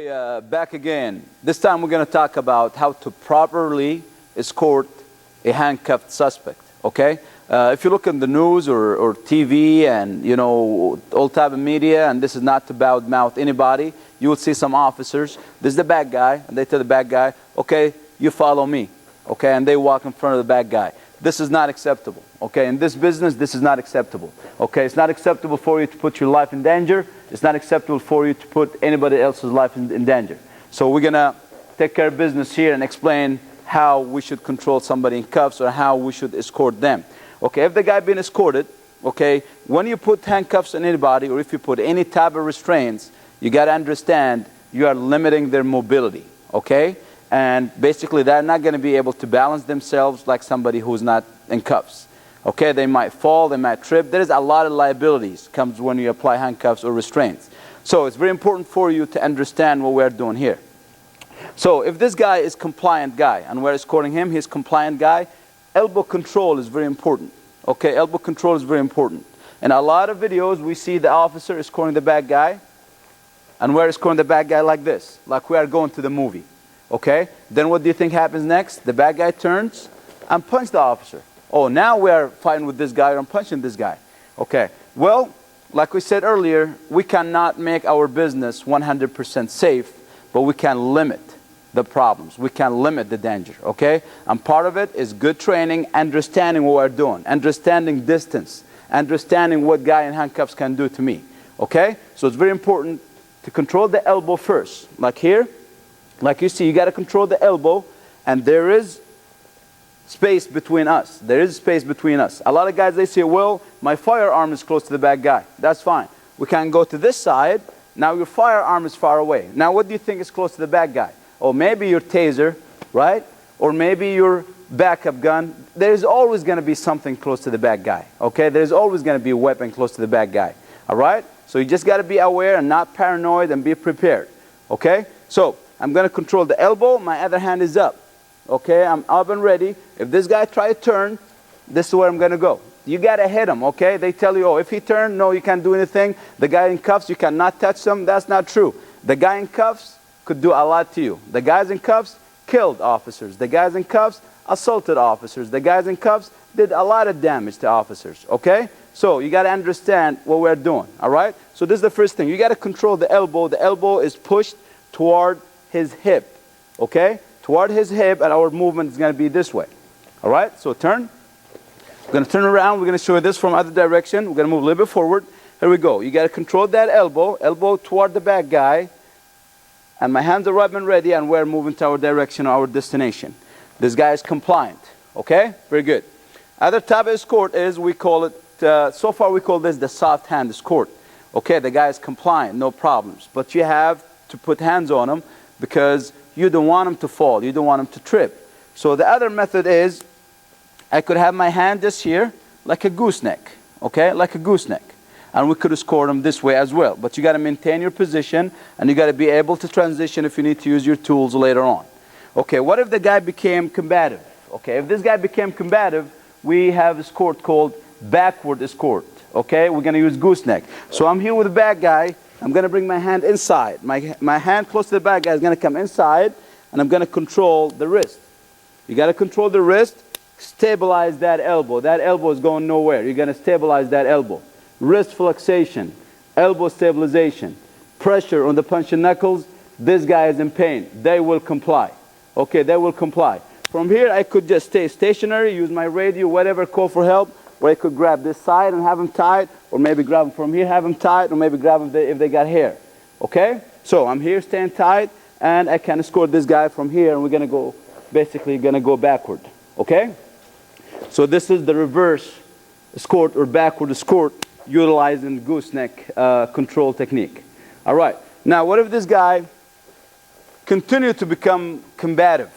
Okay, back again. This time we're going to talk about how to properly escort a handcuffed suspect. Okay, if you look in the news or TV and all type of media, and this is not to badmouth anybody, you will see some officers. This is the bad guy, and they tell the bad guy, "Okay, you follow me." Okay, and they walk in front of the bad guy. This is not acceptable. Okay, in this business, this is not acceptable. Okay, it's not acceptable for you to put your life in danger. It's not acceptable for you to put anybody else's life in danger. So we're gonna take care of business here and explain how we should control somebody in cuffs or how we should escort them. Okay, if the guy being escorted, okay, when you put handcuffs on anybody or if you put any type of restraints, you gotta understand you are limiting their mobility. Okay. And basically they're not going to be able to balance themselves like somebody who's not in cuffs. Okay, they might fall, they might trip. There is a lot of liabilities comes when you apply handcuffs or restraints. So it's very important for you to understand what we're doing here. So if this guy is compliant guy and we're escorting him, he's compliant guy, elbow control is very important. Okay, elbow control is very important. In a lot of videos we see the officer escorting the bad guy and we're escorting the bad guy like this, like we are going to the movie. Okay, then what do you think happens next? The bad guy turns and punches the officer. Oh, now we are fighting with this guy or I'm punching this guy. Okay, well, like we said earlier, we cannot make our business 100% safe, but we can limit the problems. We can limit the danger, okay? And part of it is good training, understanding what we're doing, understanding distance, understanding what guy in handcuffs can do to me, okay? So it's very important to control the elbow first, like here. Like you see, you got to control the elbow, and there is space between us. There is space between us. A lot of guys, they say, well, my firearm is close to the bad guy. That's fine. We can go to this side. Now your firearm is far away. Now what do you think is close to the bad guy? Oh, maybe your taser, right? Or maybe your backup gun. There's always going to be something close to the bad guy, okay? There's always going to be a weapon close to the bad guy, all right? So you just got to be aware and not paranoid and be prepared, okay? So I'm going to control the elbow, my other hand is up. Okay, I'm up and ready. If this guy tries to turn, this is where I'm going to go. You got to hit him, okay? They tell you, oh, if he turned, no, you can't do anything. The guy in cuffs, you cannot touch him. That's not true. The guy in cuffs could do a lot to you. The guys in cuffs killed officers. The guys in cuffs assaulted officers. The guys in cuffs did a lot of damage to officers, okay? So you got to understand what we're doing, all right? So this is the first thing. You got to control the elbow. The elbow is pushed toward his hip, okay? Toward his hip, and our movement is going to be this way. All right, so turn. We're going to turn around. We're going to show you this from other direction. We're going to move a little bit forward. Here we go. You got to control that elbow toward the bad guy, and my hands are up and ready, and we're moving to our direction, our destination. This guy is compliant, okay? Very good. Other type of escort is, we call it, so far we call this the soft hand escort. Okay, the guy is compliant, no problems. But you have to put hands on him, because you don't want them to fall, you don't want them to trip. So the other method is, I could have my hand just here, like a gooseneck, okay, like a gooseneck. And we could escort them this way as well. But you got to maintain your position, and you got to be able to transition if you need to use your tools later on. Okay, what if the guy became combative? Okay, if this guy became combative, we have escort called backward escort. Okay, we're going to use gooseneck. So I'm here with the bad guy. I'm going to bring my hand inside. My hand close to the bad guy is going to come inside, and I'm going to control the wrist. You got to control the wrist, stabilize that elbow. That elbow is going nowhere. You're going to stabilize that elbow. Wrist flexation, elbow stabilization, pressure on the punch and knuckles. This guy is in pain. They will comply. Okay, they will comply. From here, I could just stay stationary, use my radio, whatever, call for help. Or I could grab this side and have them tied, or maybe grab them from here, have them tied, or maybe grab them if they got hair. Okay? So I'm here staying tied, and I can escort this guy from here, and we're going to go, basically going to go backward. Okay? So this is the reverse escort or backward escort utilizing gooseneck control technique. All right. Now, what if this guy continued to become combative?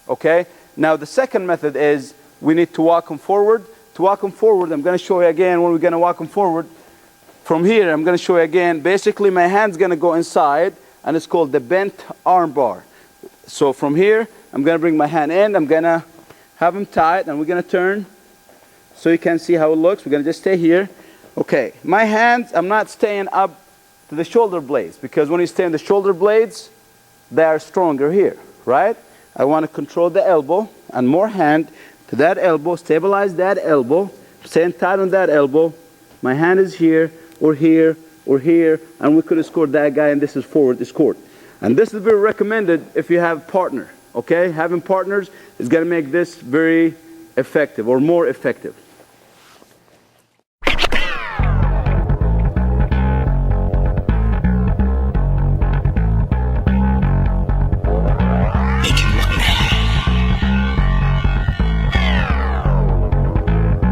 Okay? Now, the second method is we need to walk him forward. To walk them forward, I'm going to show you again when we're going to walk them forward. From here, I'm going to show you again. Basically, my hand's going to go inside, and it's called the bent arm bar. So from here, I'm going to bring my hand in. I'm going to have them tied, and we're going to turn so you can see how it looks. We're going to just stay here. Okay, my hands, I'm not staying up to the shoulder blades, because when you stand the shoulder blades, they are stronger here, right? I want to control the elbow and more hand to that elbow, stabilize that elbow, stand tight on that elbow. My hand is here, or here, or here, and we could escort that guy, and this is forward escort. And this is very recommended if you have a partner, okay? Having partners is going to make this very effective or more effective.